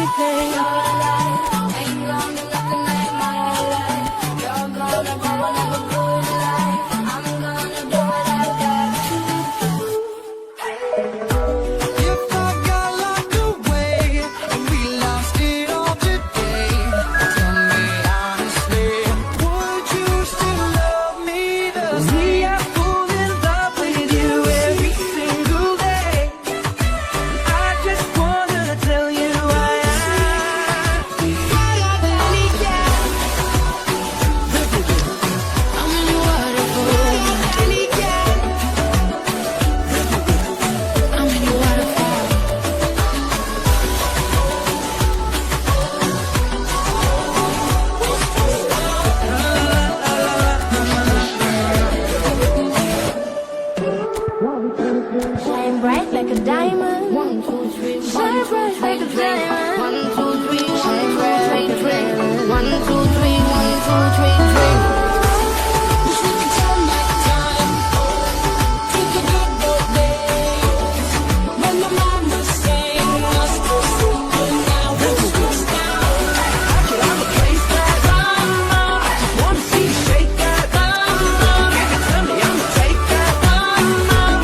everything. Ain't gonna be nothing like my life. You're gonna go and have a good life. I'm gonna do what I got. If I got locked away and we lost it all today, tell me honestly, would you still love me the same? We are full in love with you every single day. I just wanna tell you higher than any cat. I'm in your waterfall. Any cat. I'm in your waterfall. Shine bright like a diamond. 1, 2, 3. Shine bright like a diamond. 1, 2, 3. Shine bright like a diamond. 1, 2, 3. 1, 2, 3, 3. Wish we could turn back time. Take a good old days. When the mama sang us to sleep, and now we're switched down. I'm a place that I'm on. I just wanna see you shake that bum bum. Tell me I'ma take that bum bum.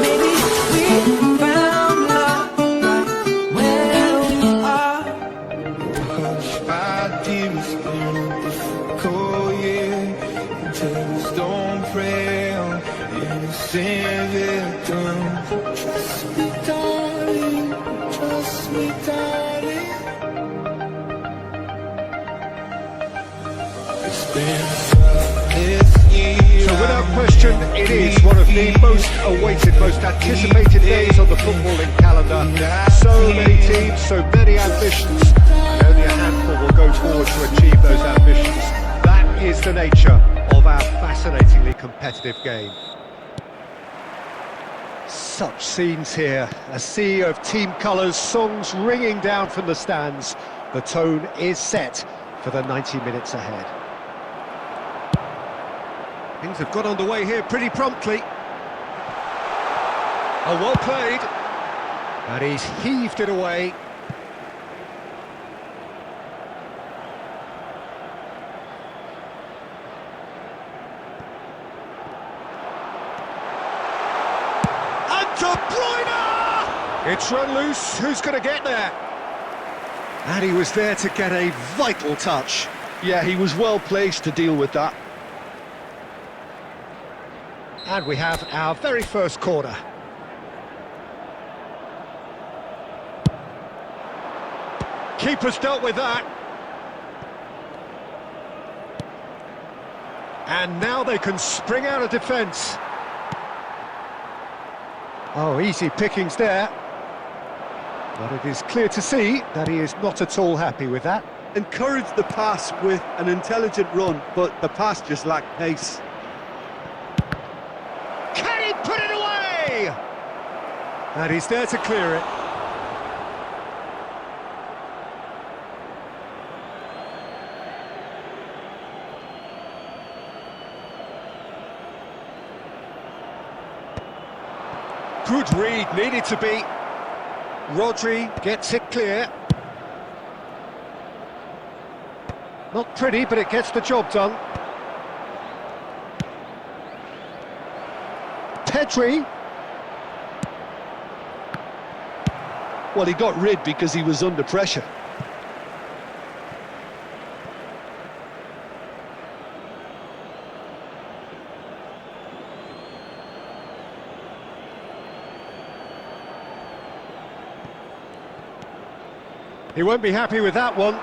Maybe we found love right where we are. Fight demons in the cold, yeah. Until the storm frail, innocent victims. Trust me, darling. Trust me, darling. It's been this year. So without question, it is one of the most awaited, most anticipated days on the footballing calendar. So many teams, so many ambitions, and only a handful will go forward to achieve those ambitions. That is the nature of our fascinatingly competitive game. Such scenes here, a sea of team colours, songs ringing down from the stands. The tone is set for the 90 minutes ahead. Things have got underway here pretty promptly. Oh, well played. And he's heaved it away. And De Bruyne! It's run loose. Who's going to get there? And he was there to get a vital touch. Yeah, he was well placed to deal with that. And we have our very first corner. Keeper's dealt with that. And now they can spring out of defence. Oh, easy pickings there. But it is clear to see that he is not at all happy with that. Encouraged the pass with an intelligent run, but the pass just lacked pace. Can he put it away? And he's there to clear it. Good read, needed to be. Rodri gets it clear. Not pretty, but it gets the job done. Pedri. Well, he got rid because he was under pressure. He won't be happy with that one.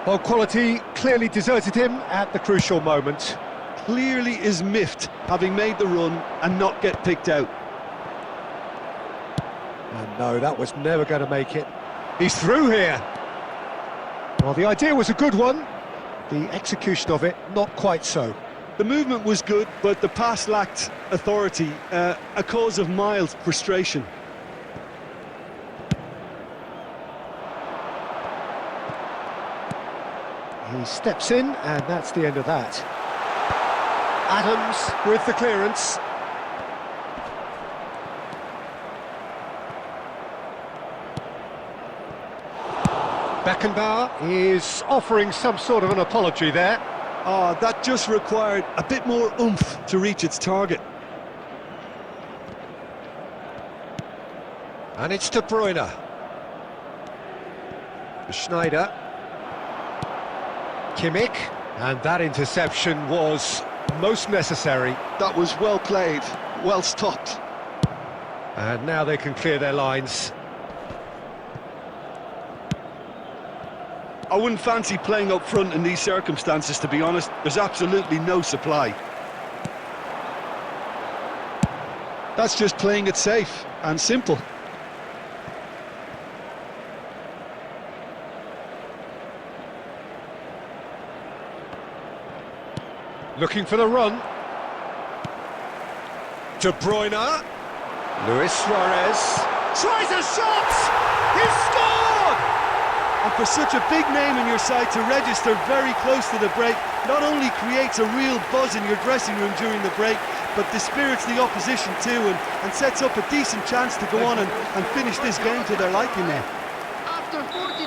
Well, quality clearly deserted him at the crucial moment. Clearly is miffed, having made the run and not get picked out. And no, that was never going to make it. He's through here. Well, the idea was a good one. The execution of it, not quite so. The movement was good, but the pass lacked authority, a cause of mild frustration. He steps in, and that's the end of that. Adams with the clearance. Beckenbauer is offering some sort of an apology there. Oh, that just required a bit more oomph to reach its target. And it's De Bruyne. Schneider. Kimmich. And that interception was most necessary. That was well played, well stopped. And now they can clear their lines. I wouldn't fancy playing up front in these circumstances, to be honest. There's absolutely no supply. That's just playing it safe and simple. Looking for the run. De Bruyne. Luis Suarez. Tries a shot! He's scored! And for such a big name in your side to register very close to the break, not only creates a real buzz in your dressing room during the break, but dispirits the opposition too, and sets up a decent chance to go on and finish this game to their liking there.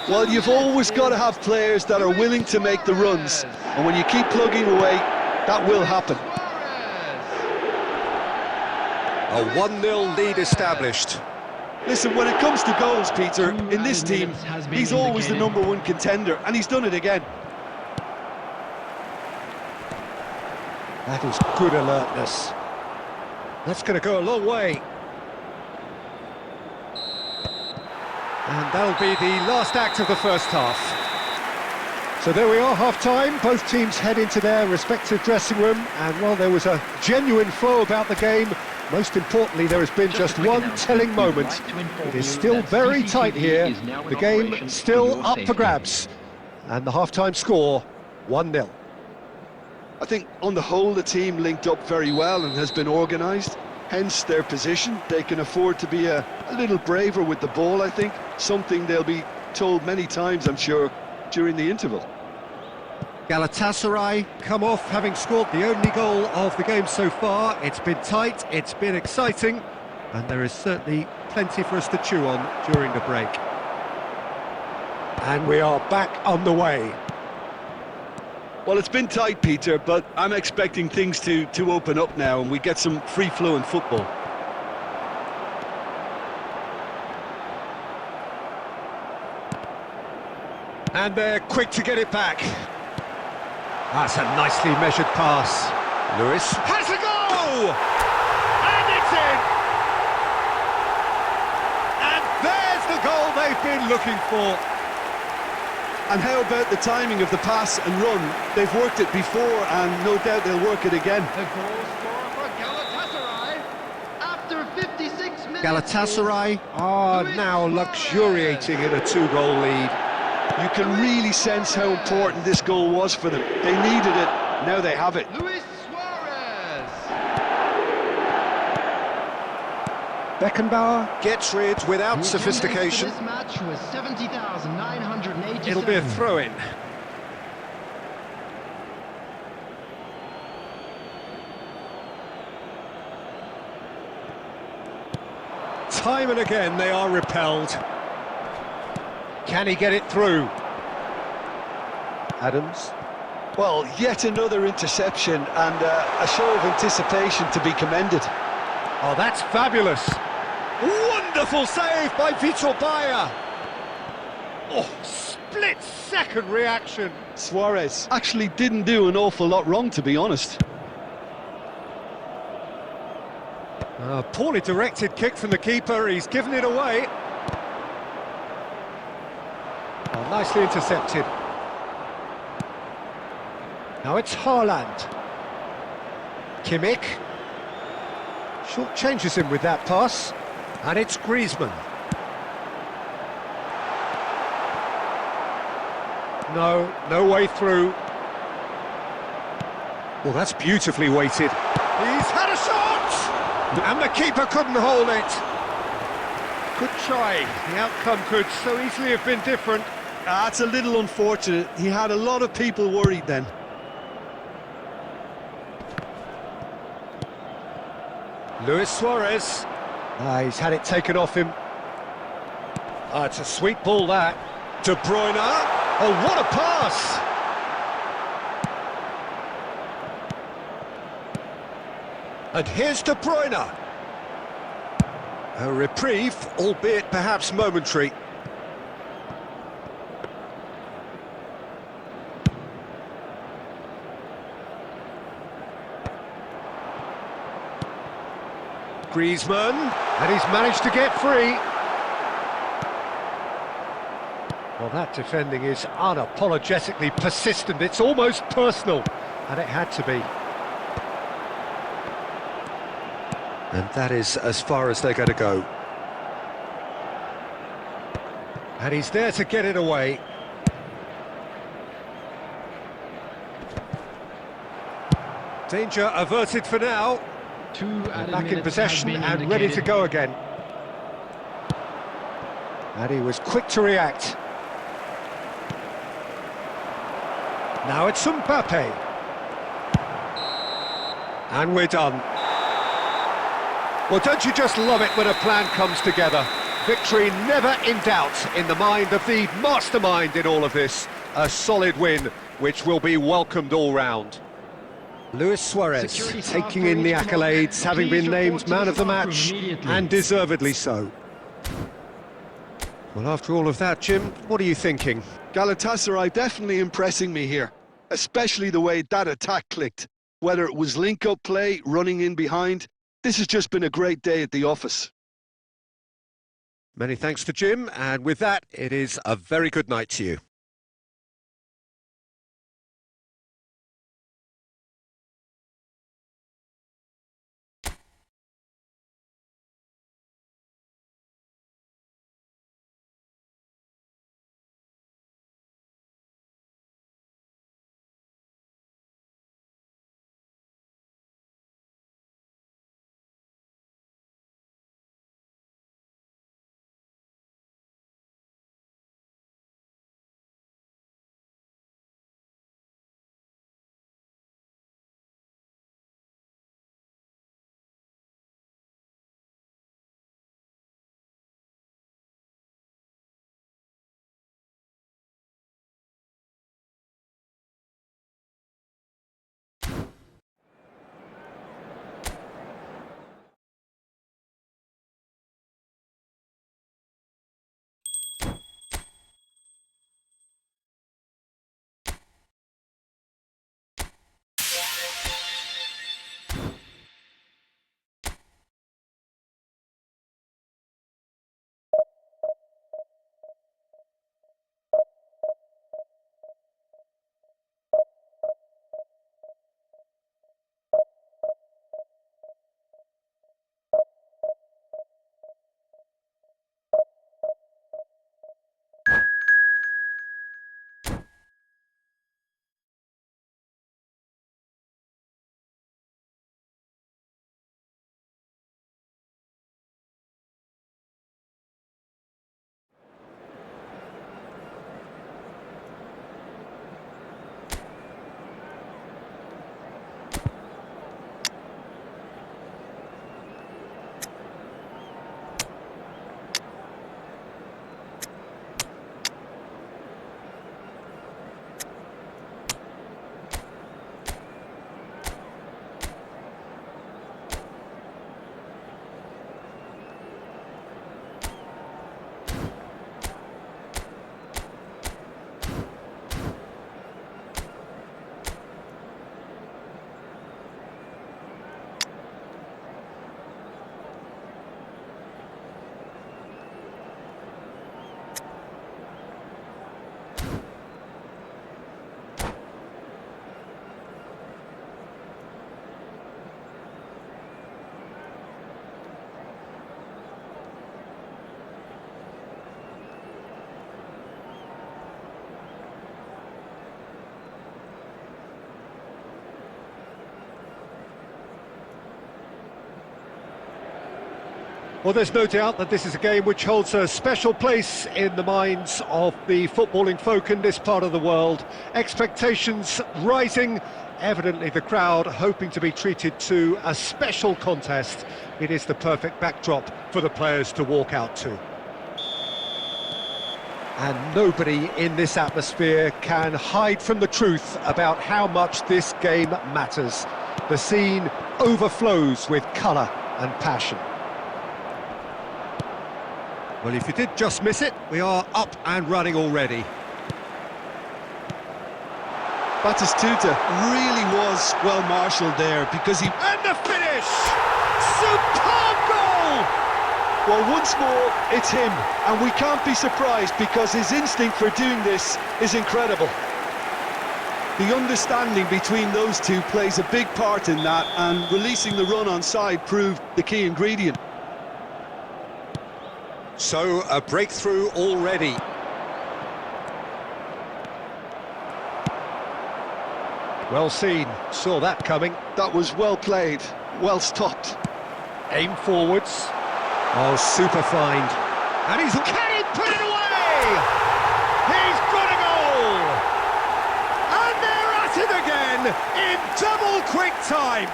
Well, you've always got to have players that are willing to make the runs, and when you keep plugging away, that will happen. A 1-0 lead established. Listen, when it comes to goals, Peter, in this team, he's always the #1 contender, and he's done it again. That is good alertness. That's going to go a long way. And that'll be the last act of the first half. So there we are, half-time. Both teams head into their respective dressing room, and while there was a genuine flow about the game, most importantly, there has been just one telling moment. It is still very tight here. The game still up for grabs. And the half-time score, 1-0. I think, on the whole, the team linked up very well and has been organised. Hence their position. They can afford to be a little braver with the ball, I think. Something they'll be told many times, I'm sure, during the interval. Galatasaray come off having scored the only goal of the game so far. It's been tight, it's been exciting, and there is certainly plenty for us to chew on during the break. And we are back on the way. Well, it's been tight, Peter, but I'm expecting things to open up now and we get some free-flowing football. And they're quick to get it back. That's a nicely measured pass. Lewis has a go! And it's in! And there's the goal they've been looking for. And how about the timing of the pass and run? They've worked it before and no doubt they'll work it again. The goal scorer for Galatasaray after 56 minutes. Galatasaray are now luxuriating in a 2-goal lead. You can really sense how important this goal was for them. They needed it, now they have it. Luis Suarez. Beckenbauer gets rid without The sophistication. attendance for this match was 70,987. It'll be a throw-in. Time and again they are repelled. Can he get it through? Adams. Well, yet another interception and a show of anticipation to be commended. Oh, that's fabulous. Wonderful save by Vitor Bayer. Oh, split-second reaction. Suarez actually didn't do an awful lot wrong, to be honest. Poorly directed kick from the keeper, he's given it away. Oh, nicely intercepted. Now it's Haaland. Kimmich. Short changes him with that pass. And it's Griezmann. No way through. Well, that's beautifully weighted. He's had a shot! And the keeper couldn't hold it. Good try. The outcome could so easily have been different. That's a little unfortunate. He had a lot of people worried then. Luis Suarez. He's had it taken off him. It's a sweet ball, that. De Bruyne. Oh, what a pass! And here's De Bruyne. A reprieve, albeit perhaps momentary. Griezmann, and he's managed to get free. Well, that defending is unapologetically persistent. It's almost personal, and it had to be. And that is as far as they're going to go. And he's there to get it away. Danger averted for now. Back in possession and ready to go again. And he was quick to react. Now it's Mbappe. And we're done. Well, don't you just love it when a plan comes together? Victory never in doubt in the mind of the mastermind in all of this. A solid win, which will be welcomed all round. Luis Suarez taking in the accolades, having been named man of the match, and deservedly so. Well, after all of that, Jim, what are you thinking? Galatasaray definitely impressing me here, especially the way that attack clicked. Whether it was link-up play, running in behind, this has just been a great day at the office. Many thanks to Jim, and with that, it is a very good night to you. Well, there's no doubt that this is a game which holds a special place in the minds of the footballing folk in this part of the world. Expectations rising, evidently the crowd hoping to be treated to a special contest. It is the perfect backdrop for the players to walk out to. And nobody in this atmosphere can hide from the truth about how much this game matters. The scene overflows with colour and passion. Well, if you did just miss it, we are up and running already. Batistuta really was well marshalled there because he... And the finish! Superb goal! Well, once more, it's him, and we can't be surprised because his instinct for doing this is incredible. The understanding between those two plays a big part in that, and releasing the run on side proved the key ingredient. So, a breakthrough already. Well seen, saw that coming. That was well played, well stopped. Aim forwards. Oh, super find. And he's... Can he put it away? He's got a goal! And they're at it again in double quick time.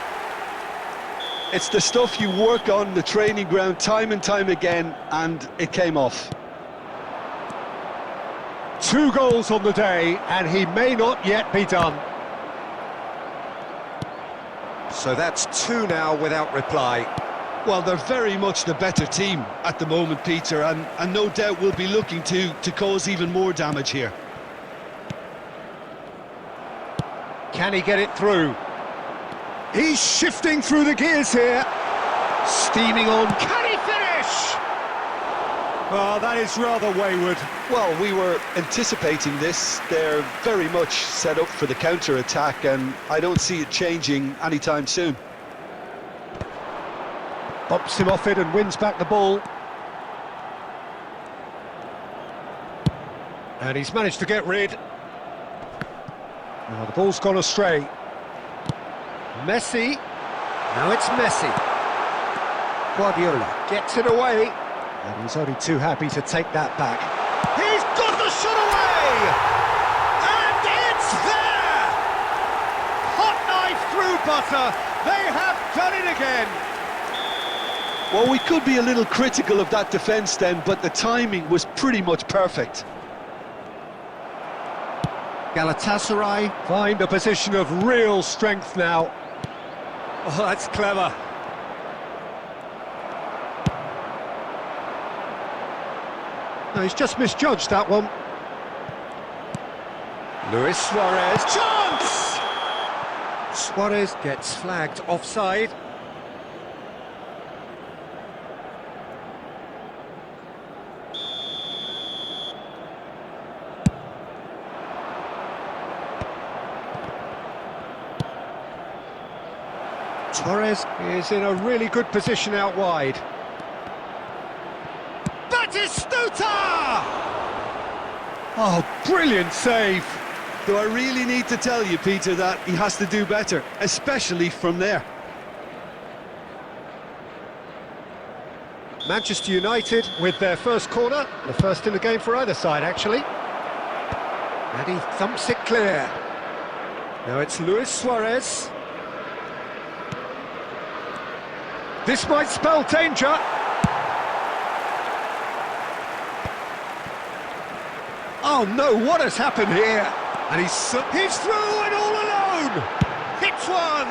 It's the stuff you work on the training ground time and time again, and it came off. 2 goals on the day, and he may not yet be done. So that's 2 now without reply. Well, they're very much the better team at the moment, Peter, and no doubt will be looking to cause even more damage here. Can he get it through? He's shifting through the gears here. Steaming on. Can he finish? Oh, that is rather wayward. Well, we were anticipating this. They're very much set up for the counter-attack, and I don't see it changing anytime soon. Bumps him off it and wins back the ball. And he's managed to get rid. Now the ball's gone astray. Messi. Now it's Messi. Guardiola gets it away. And he's only too happy to take that back. He's got the shot away! And it's there! Hot knife through butter. They have done it again. Well, we could be a little critical of that defence then, but the timing was pretty much perfect. Galatasaray find a position of real strength now. Oh, that's clever. No, he's just misjudged that one. Luis Suarez, chance! Suarez gets flagged offside. Torres is in a really good position out wide. Batistuta! Oh, brilliant save! Do I really need to tell you, Peter, that he has to do better, especially from there? Manchester United with their first corner, the first in the game for either side, actually. And he thumps it clear. Now it's Luis Suarez. This might spell danger. Oh no, what has happened here? And he's through and all alone! Hits one!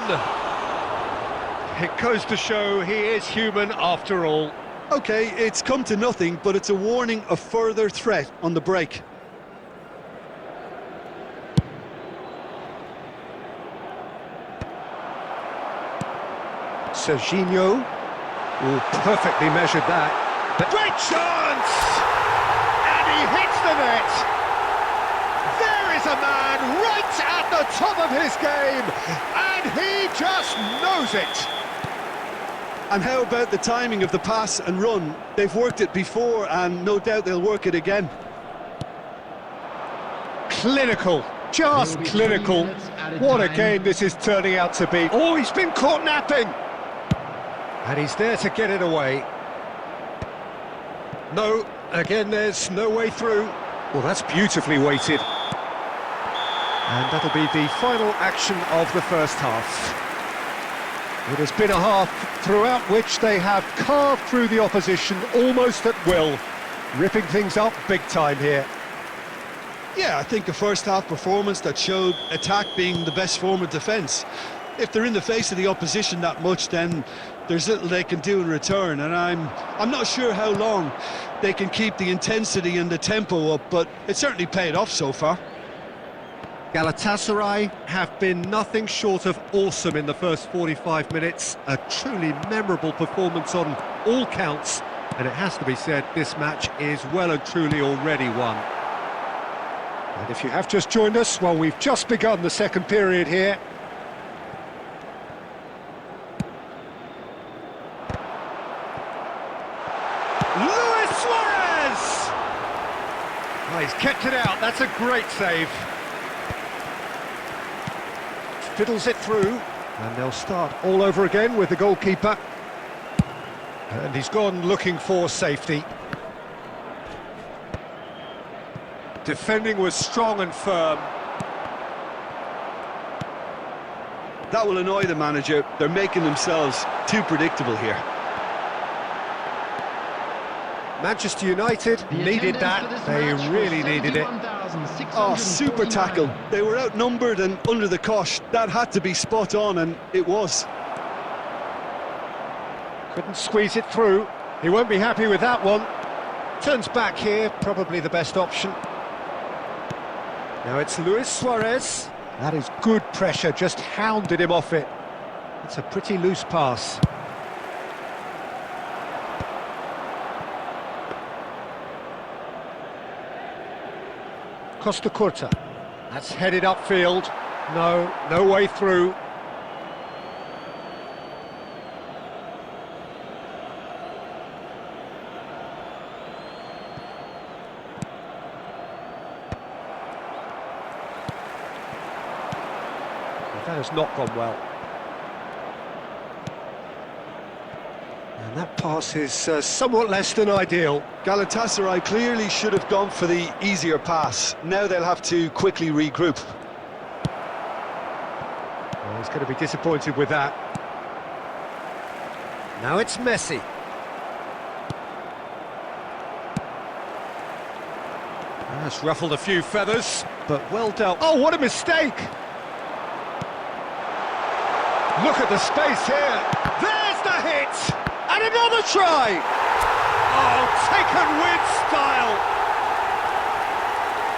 It goes to show he is human after all. Okay, it's come to nothing, but it's a warning of further threat on the break. Serginho, who perfectly measured that. Great chance! And he hits the net! There is a man right at the top of his game, and he just knows it! And how about the timing of the pass and run? They've worked it before, and no doubt they'll work it again. Clinical, just clinical. What a game this is turning out to be. Oh, he's been caught napping! And he's there to get it away. No, again, there's no way through. Well, that's beautifully weighted. And that'll be the final action of the first half. It has been a half throughout which they have carved through the opposition almost at will, ripping things up big time here. Yeah, I think a first-half performance that showed attack being the best form of defence. If they're in the face of the opposition that much, then there's little they can do in return, and I'm not sure how long they can keep the intensity and the tempo up, but it certainly paid off so far. Galatasaray have been nothing short of awesome in the first 45 minutes. A truly memorable performance on all counts, and it has to be said, this match is well and truly already won. And if you have just joined us, well, we've just begun the second period here. Luis Suarez! Oh, he's kept it out, that's a great save. Fiddles it through, and they'll start all over again with the goalkeeper. And he's gone looking for safety. Defending was strong and firm. That will annoy the manager. They're making themselves too predictable here. Manchester United needed that, they really needed it. Oh, super tackle. They were outnumbered and under the cosh. That had to be spot on, and it was. Couldn't squeeze it through. He won't be happy with that one. Turns back here, probably the best option. Now it's Luis Suarez. That is good pressure, just hounded him off it. It's a pretty loose pass. Costa Curta. That's headed upfield. No way through. That has not gone well. And that pass is somewhat less than ideal. Galatasaray clearly should have gone for the easier pass. Now they'll have to quickly regroup. Well, he's going to be disappointed with that. Now it's Messi. That's ruffled a few feathers, but well dealt. Oh, what a mistake! Look at the space here. There's the hit! And another try! Oh, taken with style!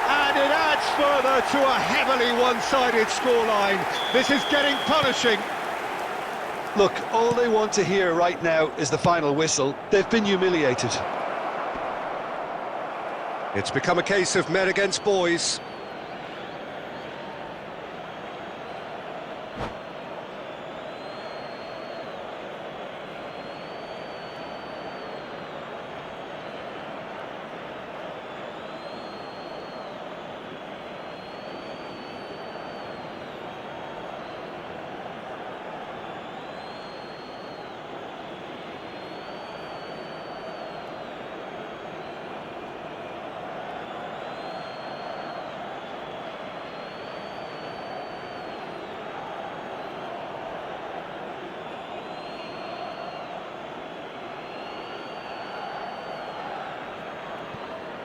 And it adds further to a heavily one-sided scoreline. This is getting punishing. Look, all they want to hear right now is the final whistle. They've been humiliated. It's become a case of men against boys.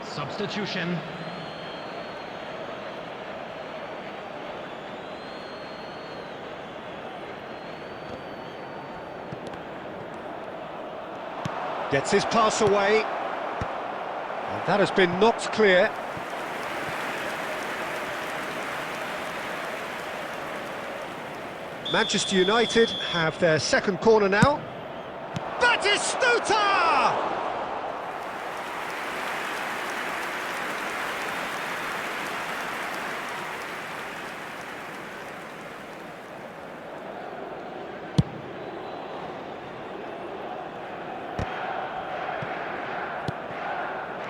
Substitution. Gets his pass away. And that has been knocked clear. Manchester United have their second corner now. Batistuta!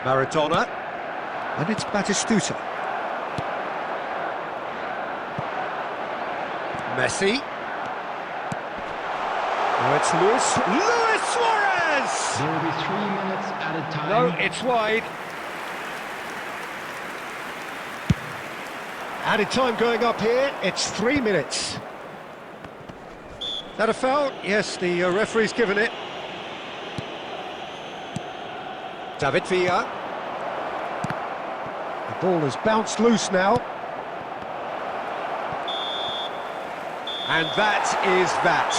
Maradona, and it's Batistuta. Messi. Now it's Luis Suarez! There will be 3 minutes added time. No, it's wide. Added time going up here, it's 3 minutes. Is that a foul? Yes, the referee's given it. David Villa. Ball has bounced loose now. And that is that.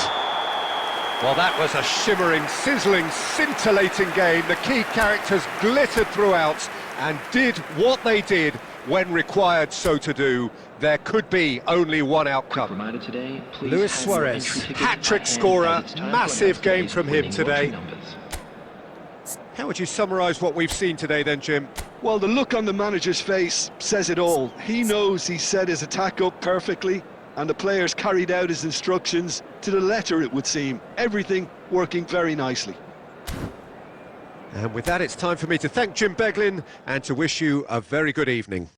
Well, that was a shimmering, sizzling, scintillating game. The key characters glittered throughout and did what they did when required so to do. There could be only one outcome. Reminder today, please Luis have your Suarez, entry ticket hat-trick at hand scorer, as it's time to massive announce game today's from him winning today. lottery numbers. How would you summarise what we've seen today then, Jim? Well, the look on the manager's face says it all. He knows he set his attack up perfectly, and the players carried out his instructions to the letter, it would seem. Everything working very nicely. And with that, it's time for me to thank Jim Beglin and to wish you a very good evening.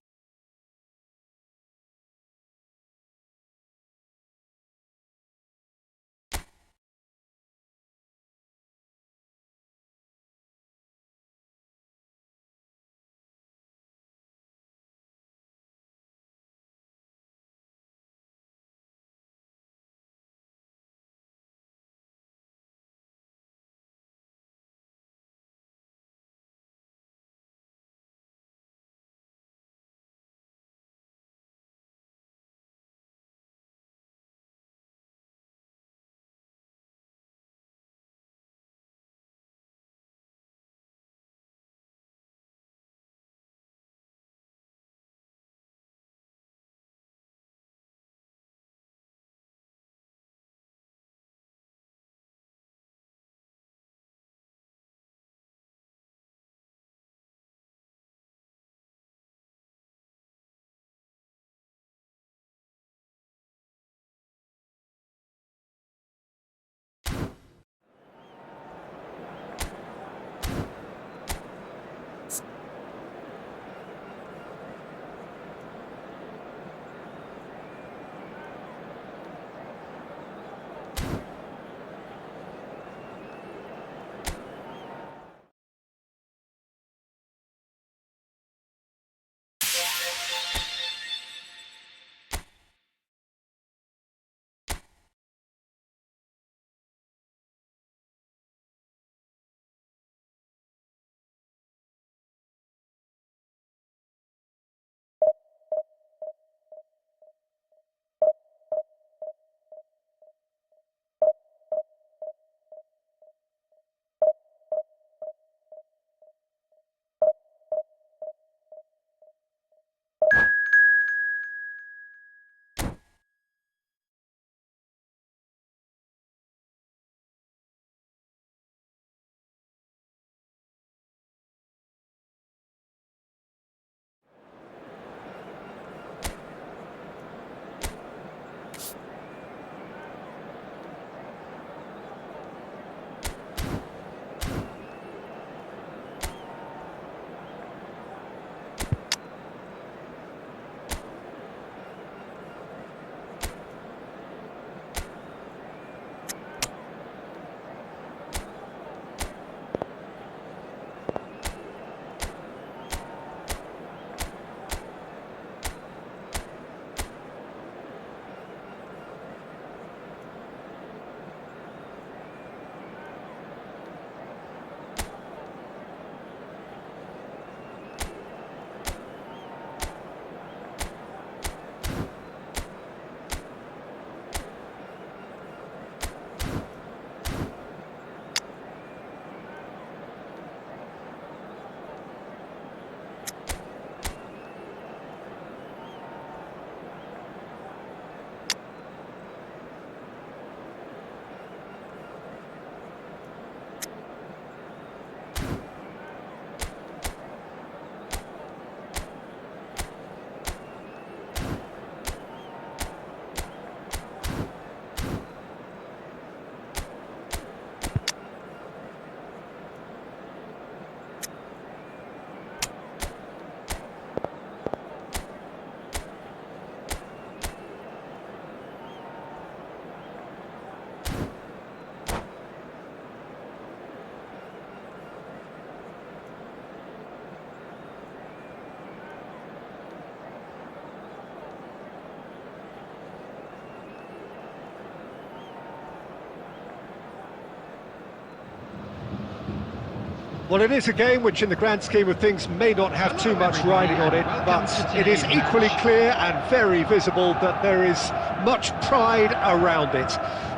Well, it is a game which, in the grand scheme of things, may not have too much riding on it, but it is equally clear and very visible that there is much pride around it.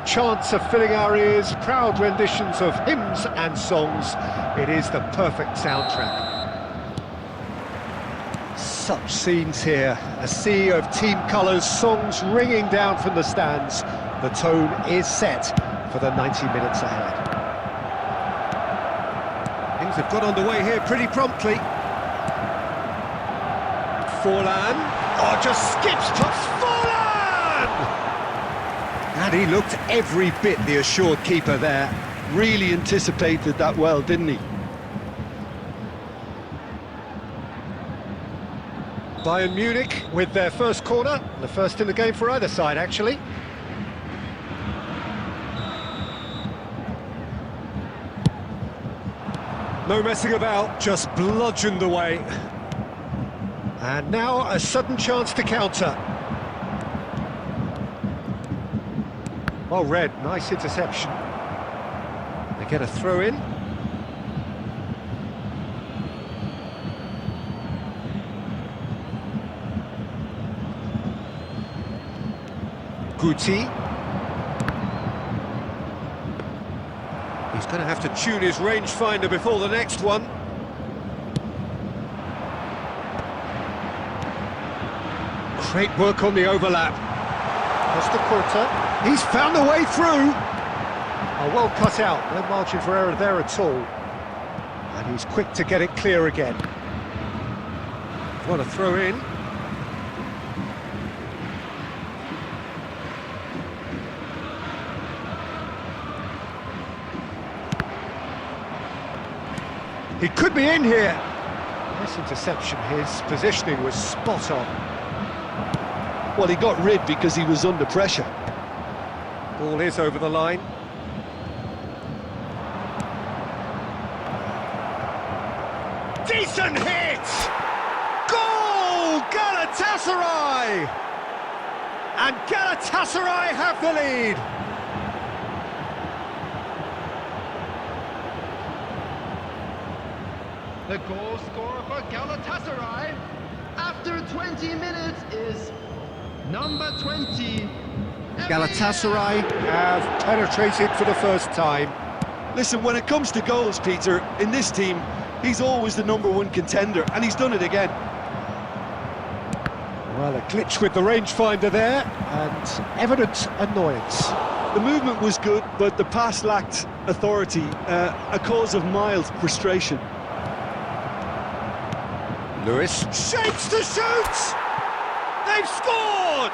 Chants are filling our ears, proud renditions of hymns and songs. It is the perfect soundtrack. Such scenes here, a sea of team colours, songs ringing down from the stands. The tone is set for the 90 minutes ahead. Things have got underway here pretty promptly. Forlan, oh, just skips past Forlan! And he looked every bit the assured keeper there. Really anticipated that well, didn't he? Bayern Munich with their first corner, the first in the game for either side, actually. No messing about, just bludgeoned away. And now a sudden chance to counter. Well read, nice interception. They get a throw in. Guti. He's going to have to tune his rangefinder before the next one. Great work on the overlap. Costa Curta. He's found a way through. Oh, well cut out. No margin for error there at all. And he's quick to get it clear again. What a throw in. He could be in here. Nice interception. His positioning was spot on. Well, he got rid because he was under pressure. Ball is over the line. Decent hit! Goal! Galatasaray! And Galatasaray have the lead. The goal scorer for Galatasaray after 20 minutes is number 20. Galatasaray have penetrated for the first time. Listen, when it comes to goals, Peter, in this team, he's always the #1 contender, and he's done it again. Well, a glitch with the rangefinder there, and evident annoyance. The movement was good, but the pass lacked authority, a cause of mild frustration. Lewis shapes to shoot! They've scored!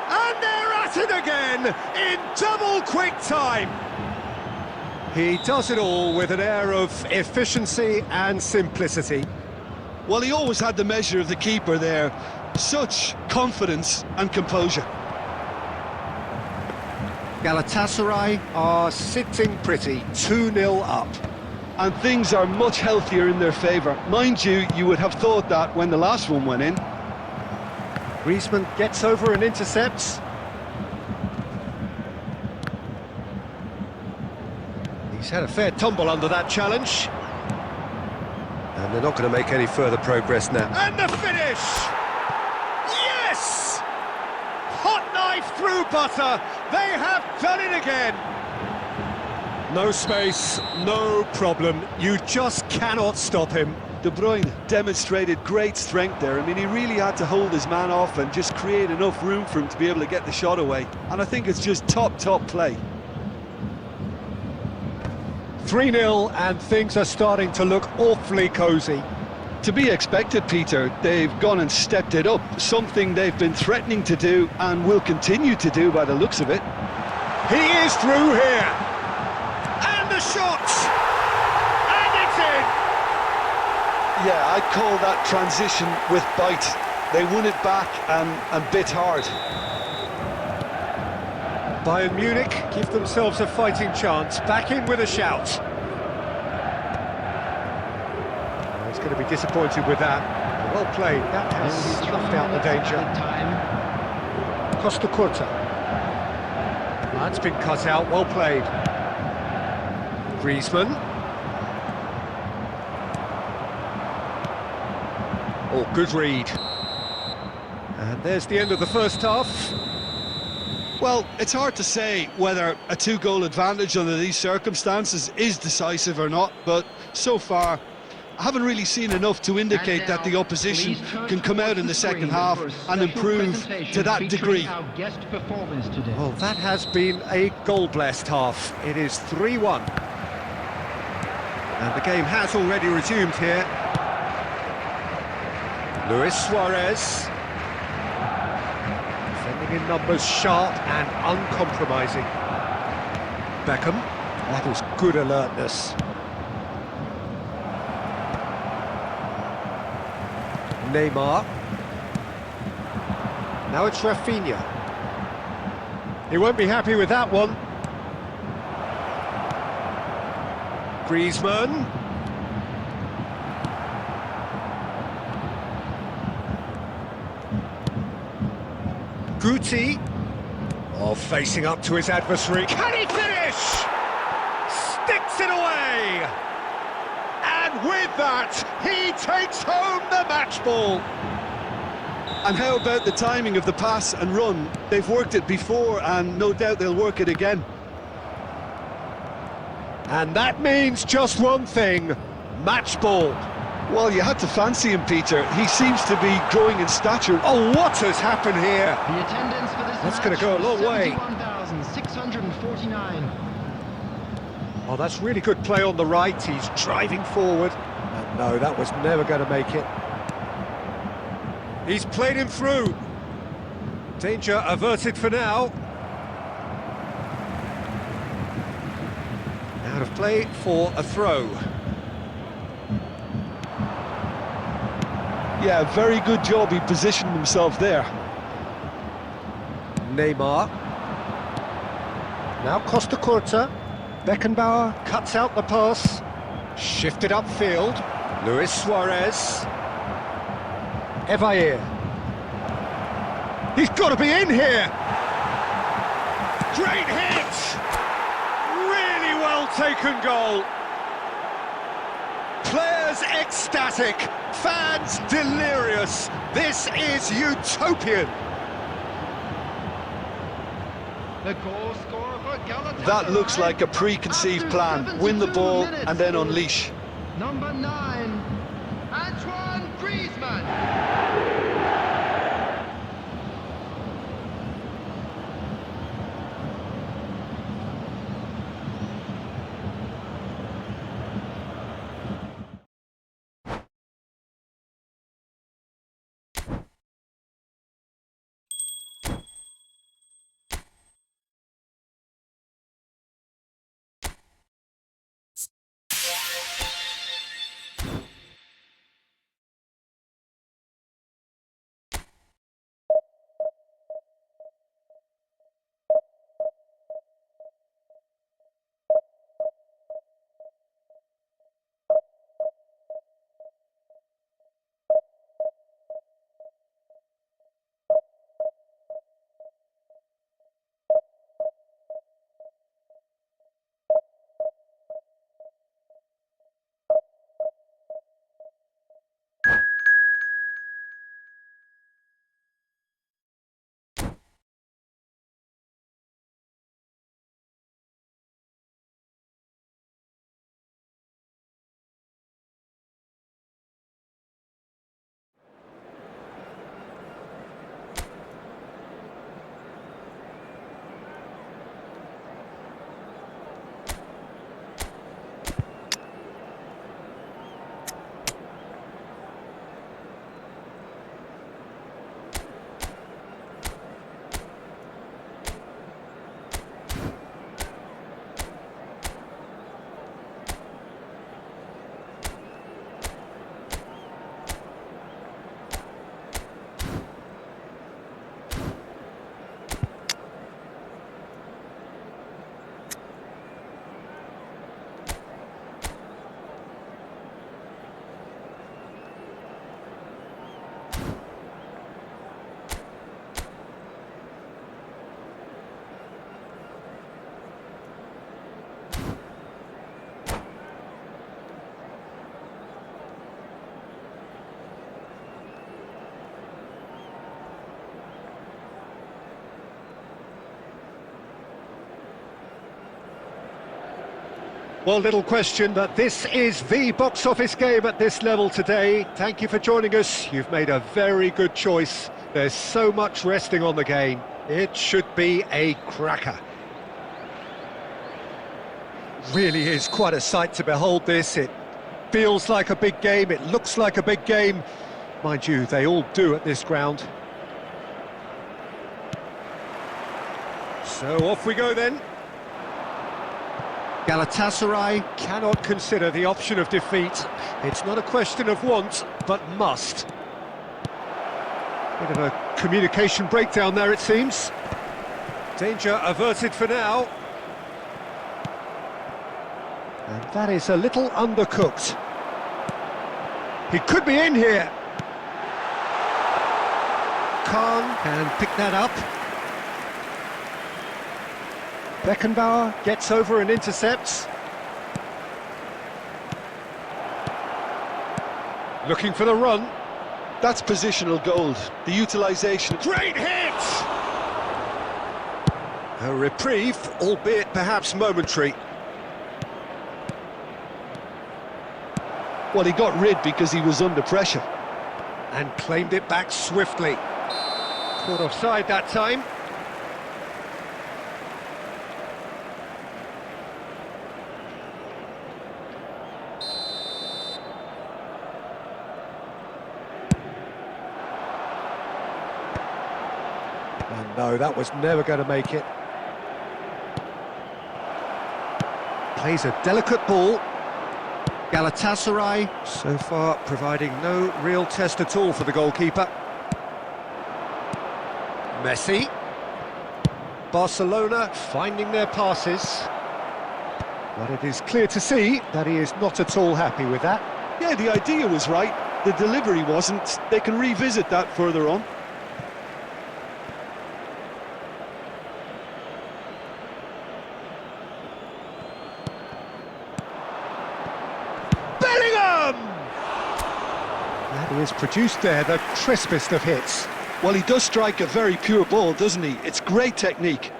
And they're at it again in double quick time. He does it all with an air of efficiency and simplicity. Well, he always had the measure of the keeper there. Such confidence and composure. Galatasaray are sitting pretty, 2-0 up. And things are much healthier in their favour. Mind you, you would have thought that when the last one went in. Griezmann gets over and intercepts. He's had a fair tumble under that challenge. And they're not going to make any further progress now. And the finish! Yes! Hot knife through butter. They have done it again. No space, no problem. You just cannot stop him. De Bruyne demonstrated great strength there. I mean, he really had to hold his man off and just create enough room for him to be able to get the shot away. And I think it's just top play. 3-0 and things are starting to look awfully cosy. To be expected, Peter. They've gone and stepped it up, something they've been threatening to do and will continue to do by the looks of it. He is through here. And the shot! And it's in! Yeah, I'd call that transition with bite. They won it back and bit hard. Bayern Munich give themselves a fighting chance, back in with a shout. He's going to be disappointed with that. Well played, that has snuffed out the danger. Costa Curta. That's been cut out, well played. Griezmann. Oh, good read. And there's the end of the first half. Well, it's hard to say whether a two-goal advantage under these circumstances is decisive or not, but so far I haven't really seen enough to indicate that the opposition can come out in the second half and improve to that degree. Our guest performers today. Well, that has been a goal-blessed half. It is 3-1. And the game has already resumed here. Luis Suarez. Defending in numbers, sharp and uncompromising. Beckham. That was good alertness. Neymar. Now it's Rafinha. He won't be happy with that one. Griezmann. Guti. Oh, facing up to his adversary. Can he finish? Sticks it away! And with that, he takes home the match ball. And how about the timing of the pass and run? They've worked it before and no doubt they'll work it again. And that means just one thing, match ball. Well, you had to fancy him, Peter. He seems to be growing in stature. Oh, what has happened here? The attendance for this That's match gonna go a long way. 71,649. Oh, that's really good play on the right. He's driving forward. And no, that was never going to make it. He's played him through. Danger averted for now. Out of play for a throw. Yeah, very good job. He positioned himself there. Neymar. Now Costa Curta. Beckenbauer cuts out the pass. Shifted upfield. Luis Suarez. Evair. He's got to be in here. Great hit. Really well taken goal. Players ecstatic. Fans delirious. This is utopian. The goal scorer for Galatasaray. That looks like a preconceived plan. Win the ball and then unleash. Number 9, Antoine Griezmann. Well, little question, but this is the box office game at this level today. Thank you for joining us. You've made a very good choice. There's so much resting on the game. It should be a cracker. Really is quite a sight to behold this. It feels like a big game, it looks like a big game. Mind you, they all do at this ground. So off we go then. Galatasaray cannot consider the option of defeat. It's not a question of want, but must. Bit of a communication breakdown there, it seems. Danger averted for now. And that is a little undercooked. He could be in here. Khan can pick that up. Beckenbauer gets over and intercepts. Looking for the run. That's positional gold. The utilisation. Great hit! A reprieve, albeit perhaps momentary. Well, he got rid because he was under pressure. And claimed it back swiftly. Caught offside that time. And no, that was never going to make it. Plays a delicate ball. Galatasaray, so far providing no real test at all for the goalkeeper. Messi. Barcelona finding their passes. But it is clear to see that he is not at all happy with that. Yeah, the idea was right. The delivery wasn't. They can revisit that further on. That he has produced there the crispest of hits. Well, he does strike a very pure ball, doesn't he? It's great technique.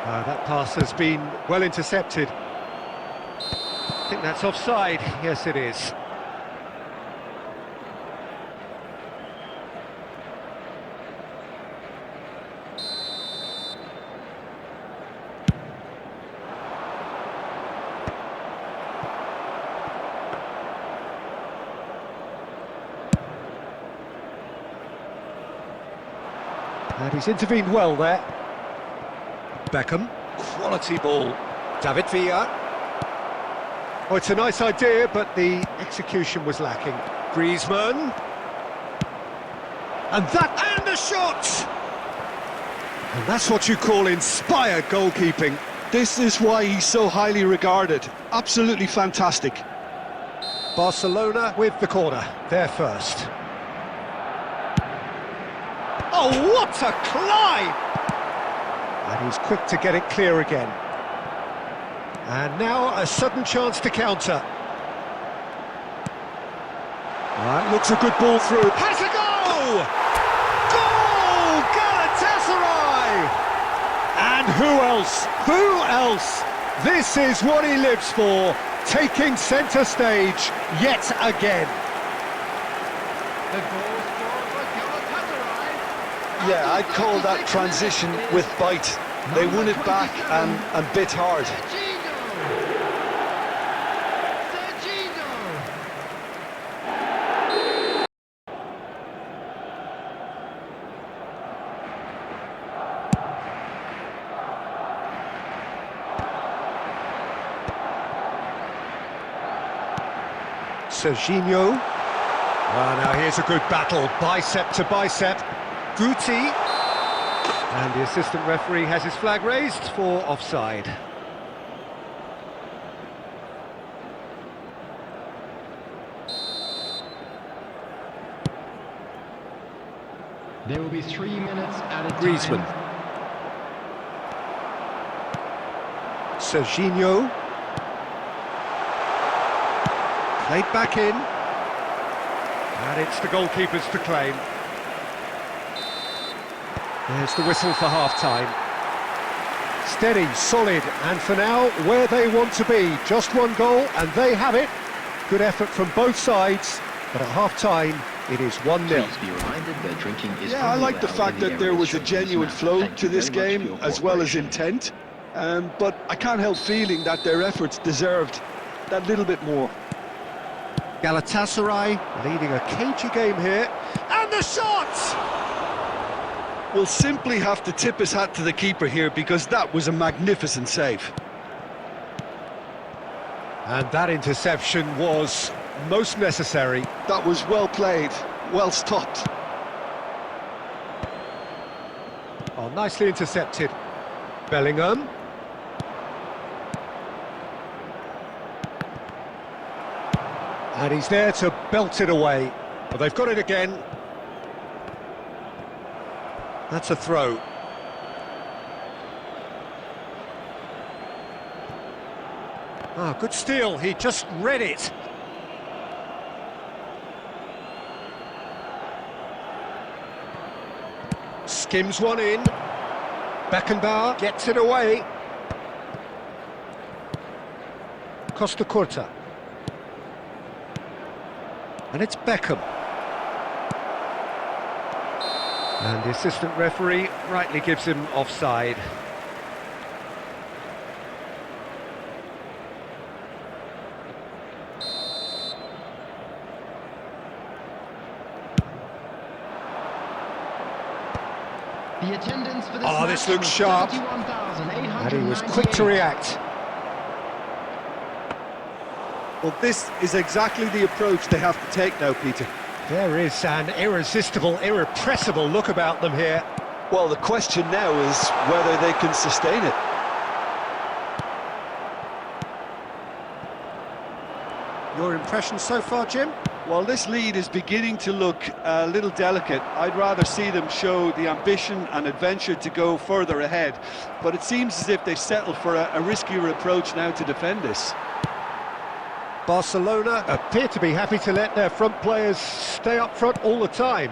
That pass has been well intercepted. I think that's offside. Yes, it is. And he's intervened well there. Beckham, quality ball. David Villa. Oh, it's a nice idea, but the execution was lacking. Griezmann. And the shot! And that's what you call inspired goalkeeping. This is why he's so highly regarded. Absolutely fantastic. Barcelona with the corner. They're first. Oh, what a climb! And he's quick to get it clear again. And now a sudden chance to counter. That looks a good ball through. Has a goal! Goal! Galatasaray! And who else? Who else? This is what he lives for, taking centre stage yet again. The goal scored for Galatasaray. Yeah, I'd call that transition with bite. They won it back and bit hard. Serginho. Now here's a good battle, bicep to bicep. Guti. And the assistant referee has his flag raised for offside. There will be 3 minutes at a time. Griezmann. Serginho. Played back in. And it's the goalkeepers to claim. There's the whistle for half-time. Steady, solid, and for now, where they want to be. Just one goal, and they have it. Good effort from both sides, but at half-time, it is 1-0. Please be reminded that drinking is Yeah, I only like the allowed fact in the that there areas was a shown in this genuine map. flow Thank to you this very much for game, your as well as cooperation. intent. But I can't help feeling that their efforts deserved that little bit more. Galatasaray leading a cagey game here, and the shot! We'll simply have to tip his hat to the keeper here, because that was a magnificent save. And that interception was most necessary. That was well played, well stopped. Oh, nicely intercepted. Bellingham. And he's there to belt it away. But they've got it again. That's a throw. Ah, good steal. He just read it. Skims one in. Beckenbauer gets it away. Costa Curta. And it's Beckham. And the assistant referee rightly gives him offside. The attendance for this Oh, this match looks was sharp. 31,898. And he was quick to react. Well, this is exactly the approach they have to take now, Peter. There is an irresistible, irrepressible look about them here. Well, the question now is whether they can sustain it. Your impression so far, Jim? Well, this lead is beginning to look a little delicate. I'd rather see them show the ambition and adventure to go further ahead. But it seems as if they settle for a riskier approach now to defend this. Barcelona appear to be happy to let their front players stay up front all the time.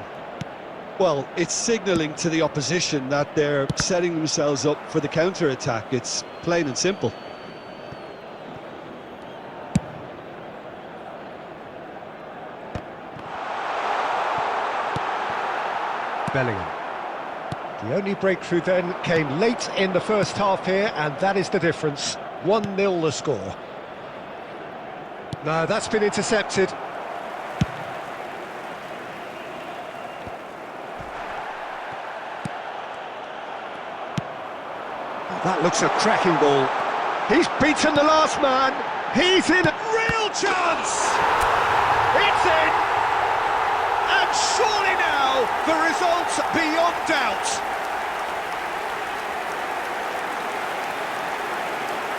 Well, it's signalling to the opposition that they're setting themselves up for the counter-attack. It's plain and simple. Bellingham. The only breakthrough then came late in the first half here, and that is the difference. 1-0 the score. No, that's been intercepted. That looks a cracking ball. He's beaten the last man. He's in. Real chance! It's in! And surely now, the result's beyond doubt.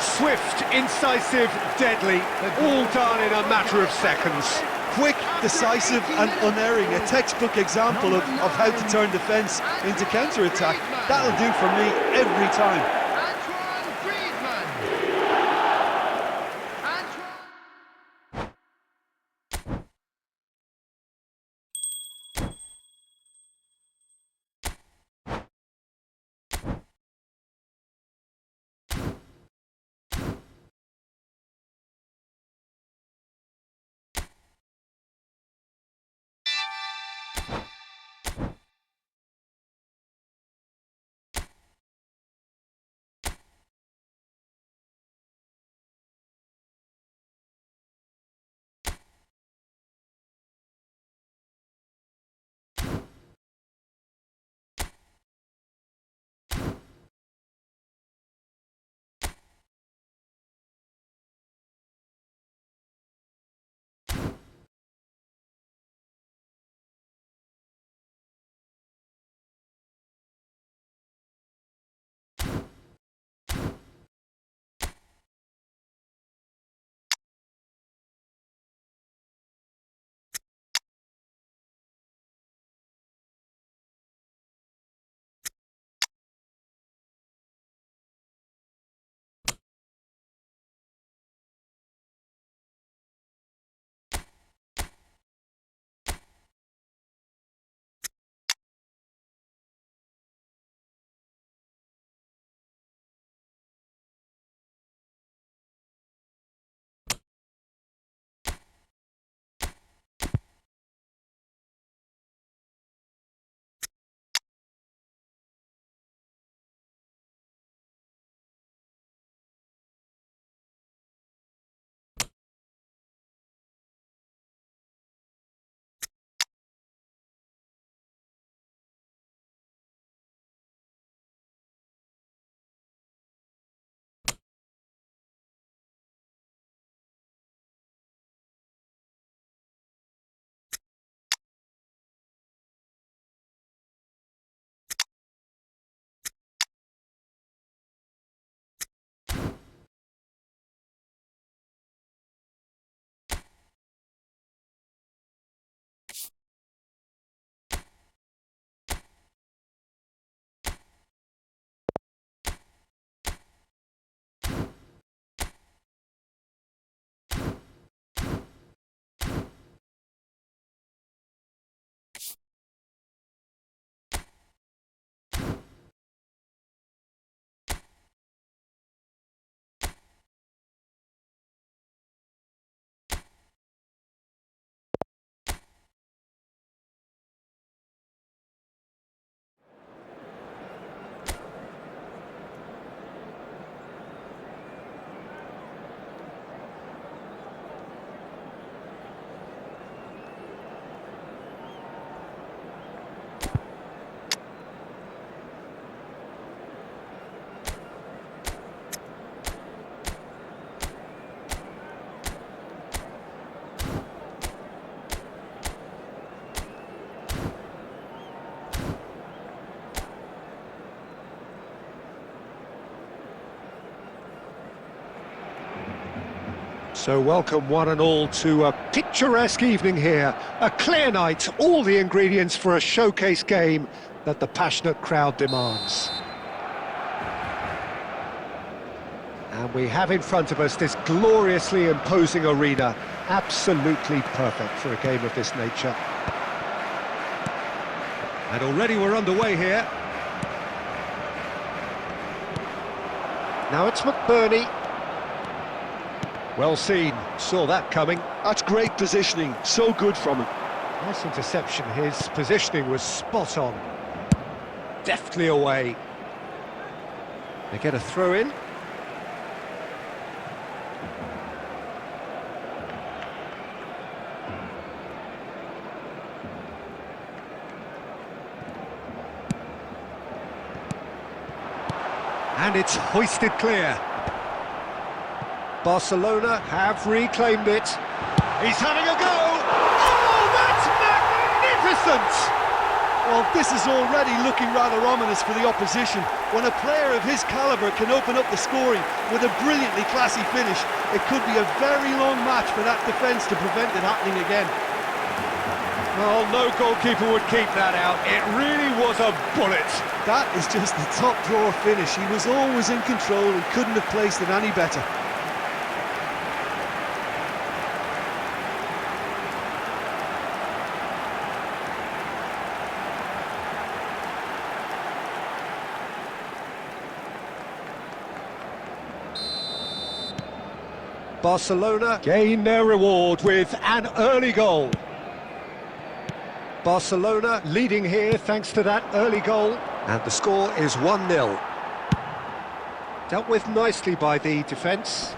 Swift, incisive, deadly, all done in a matter of seconds. Quick, decisive and unerring. A textbook example of how to turn defence into counter-attack. That'll do for me every time. So welcome one and all to a picturesque evening here. A clear night, all the ingredients for a showcase game that the passionate crowd demands. And we have in front of us this gloriously imposing arena, absolutely perfect for a game of this nature. And already we're underway here. Now it's McBurney. Well seen, saw that coming. That's great positioning, so good from him. Nice interception, his positioning was spot on. Deftly away. They get a throw in. And it's hoisted clear. Barcelona have reclaimed it. He's having a go! Oh, that's magnificent! Well, this is already looking rather ominous for the opposition. When a player of his calibre can open up the scoring with a brilliantly classy finish, it could be a very long match for that defence to prevent it happening again. Well, no goalkeeper would keep that out. It really was a bullet. That is just the top drawer finish. He was always in control and couldn't have placed it any better. Barcelona gain their reward with an early goal. Barcelona leading here thanks to that early goal. And the score is 1-0. Dealt with nicely by the defence.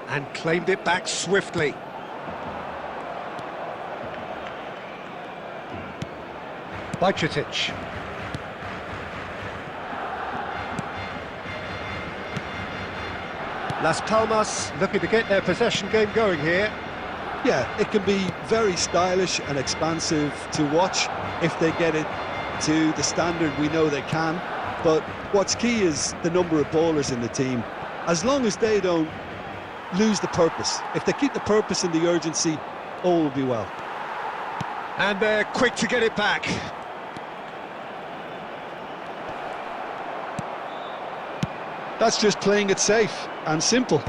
And claimed it back swiftly. Bajcetic. Las Palmas looking to get their possession game going here. Yeah, it can be very stylish and expansive to watch if they get it to the standard we know they can. But what's key is the number of ballers in the team. As long as they don't lose the purpose, if they keep the purpose and the urgency, all will be well. And they're quick to get it back. That's just playing it safe and simple.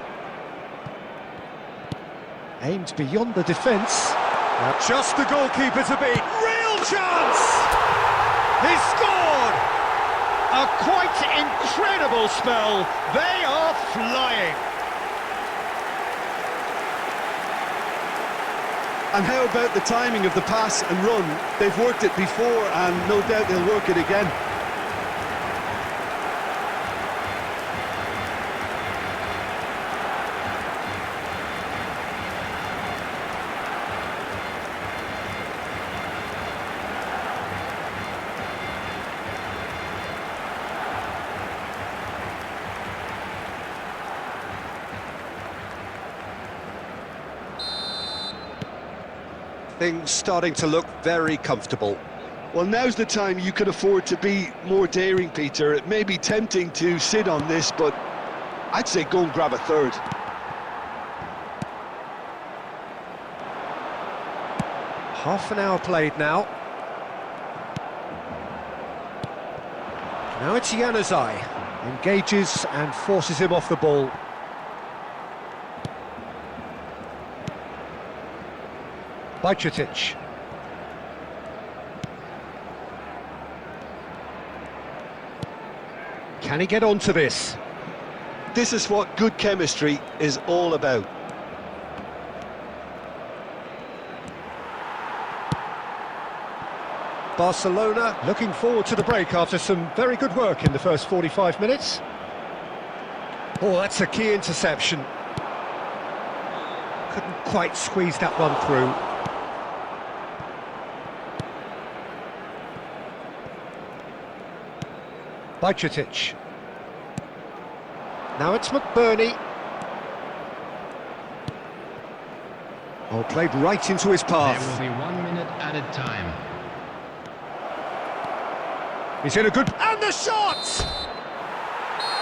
Aimed beyond the defence. Just the goalkeeper to beat. Real chance! He scored! A quite incredible spell. They are flying. And how about the timing of the pass and run? They've worked it before and no doubt they'll work it again. Things starting to look very comfortable. Well, now's the time you can afford to be more daring, Peter. It may be tempting to sit on this, but I'd say go and grab a third. Half an hour played now. Now it's Januzaj. Engages and forces him off the ball. Bajcetic. Can he get onto this? This is what good chemistry is all about. Barcelona looking forward to the break after some very good work in the first 45 minutes. Oh, that's a key interception. Couldn't quite squeeze that one through. Bajcetic. Now it's McBurney. Oh, played right into his path. There will be 1 minute added time. He's in a good... And the shot!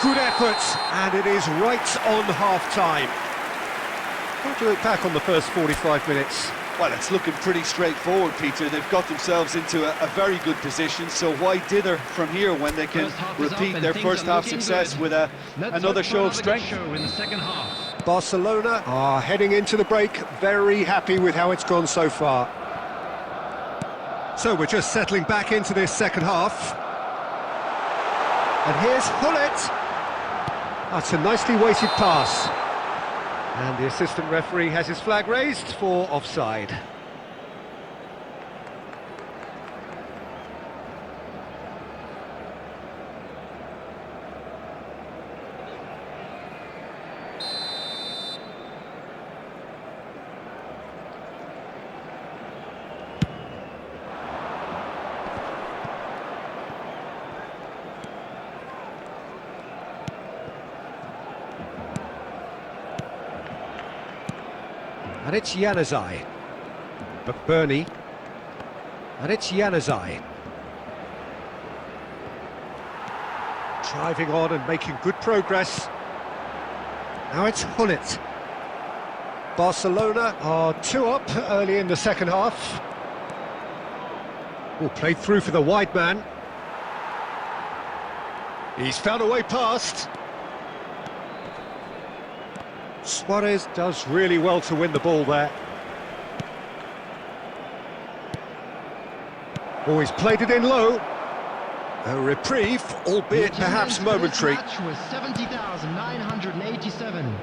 Good effort, and it is right on half-time. What do you look back on the first 45 minutes? Well, it's looking pretty straightforward, Peter. They've got themselves into a very good position, so why dither from here when they can First half is up repeat and their things first are half looking success good. with Let's another hope for show of another good strength? show in the second half. Barcelona are heading into the break, very happy with how it's gone so far. So we're just settling back into this second half. And here's Hullet. That's a nicely weighted pass. And the assistant referee has his flag raised for offside. And it's Januzaj. McBurney. And it's Januzaj. Driving on and making good progress. Now it's Hullet. Barcelona are 2 up early in the second half. Oh, played through for the wide man. He's found a way past. Suarez does really well to win the ball there. Oh, he's played it in low. A reprieve, albeit perhaps momentary. This match was 70,987.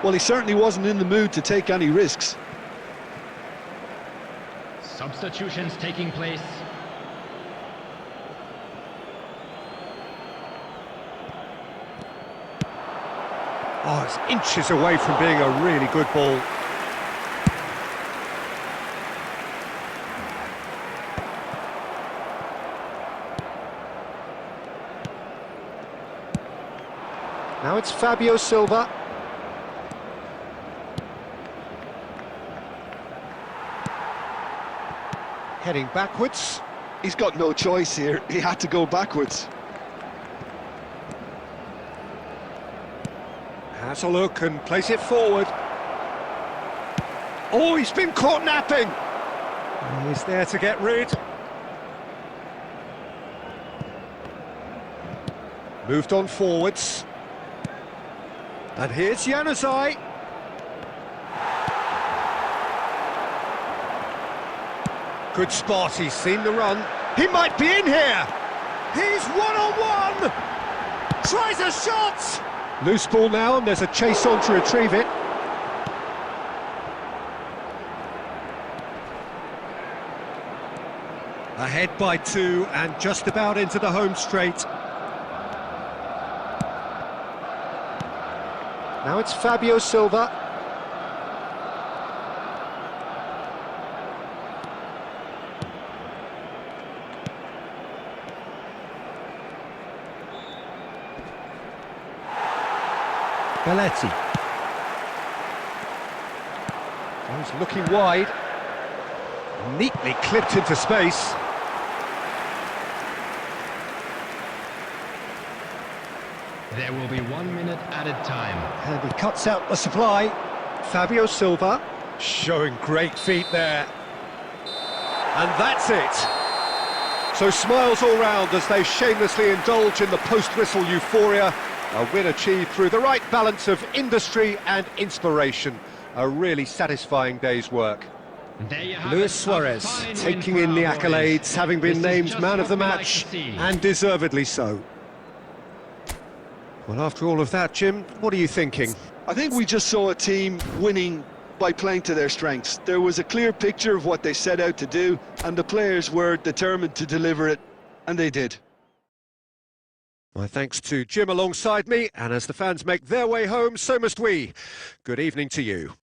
Well, he certainly wasn't in the mood to take any risks. Substitutions taking place. Oh, it's inches away from being a really good ball. Now it's Fabio Silva. Heading backwards. He's got no choice here. He had to go backwards. Has a look and plays it forward. Oh, he's been caught napping. He's there to get rid. Moved on forwards. And here's Januzaj. Good spot, he's seen the run. He might be in here. He's one-on-one. Tries a shot. Loose ball now, and there's a chase on to retrieve it. Ahead by 2 and just about into the home straight. Now it's Fabio Silva. Belletti. He's looking wide. Neatly clipped into space. There will be 1 minute added time. And he cuts out the supply. Fabio Silva showing great feet there. And that's it. So smiles all round as they shamelessly indulge in the post-whistle euphoria. A win achieved through the right balance of industry and inspiration. A really satisfying day's work. There you have Luis it, a Suarez fine win taking for in the our boys. accolades, having been This is named just man of the what we like match, to see. and deservedly so. Well, after all of that, Jim, what are you thinking? I think we just saw a team winning by playing to their strengths. There was a clear picture of what they set out to do, and the players were determined to deliver it, and they did. My thanks to Jim alongside me, and as the fans make their way home, so must we. Good evening to you.